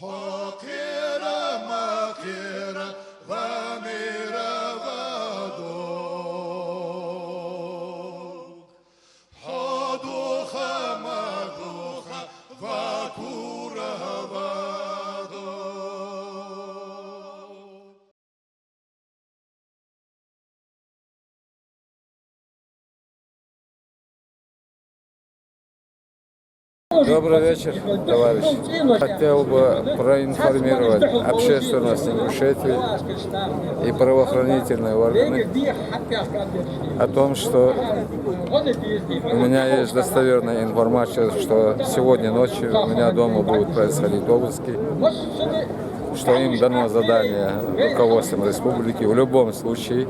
حقيرة مقيرة ضميرة ودوق حدوخة مدوخة ذكورة ودوق. Добрый вечер, товарищи. Хотел бы проинформировать общественность Ингушетии и правоохранительные органы о том, что у меня есть достоверная информация, что сегодня ночью у меня дома будут происходить обыски, что им дано задание руководством республики в любом случае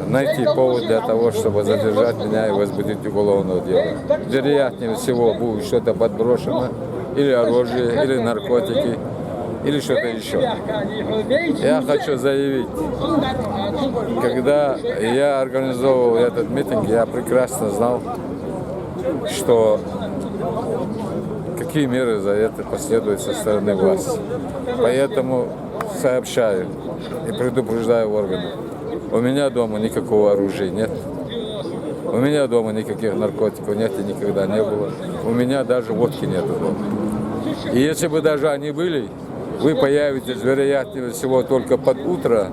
найти повод для того, чтобы задержать меня и возбудить уголовное дело. Вероятнее всего будет что-то подброшено, или оружие, или наркотики, или что-то еще. Я хочу заявить, когда я организовывал этот митинг, я прекрасно знал, что какие меры за это последуют со стороны власти. Поэтому сообщаю и предупреждаю органы. У меня дома никакого оружия нет. У меня дома никаких наркотиков нет и никогда не было. У меня даже водки нет дома. И если бы даже они были, вы появитесь, вероятнее всего, только под утро,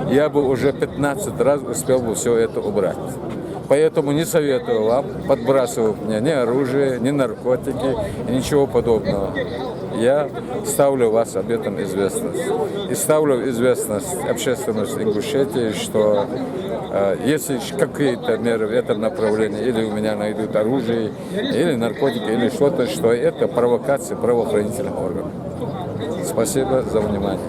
я бы уже 15 раз успел бы все это убрать. Поэтому не советую вам подбрасывать мне ни оружие, ни наркотики, ничего подобного. Я ставлю вас об этом известность. И ставлю в известность общественность Ингушетии, что если какие-то меры в этом направлении, или у меня найдут оружие, или наркотики, или что-то, что это провокация правоохранительных органов. Спасибо за внимание.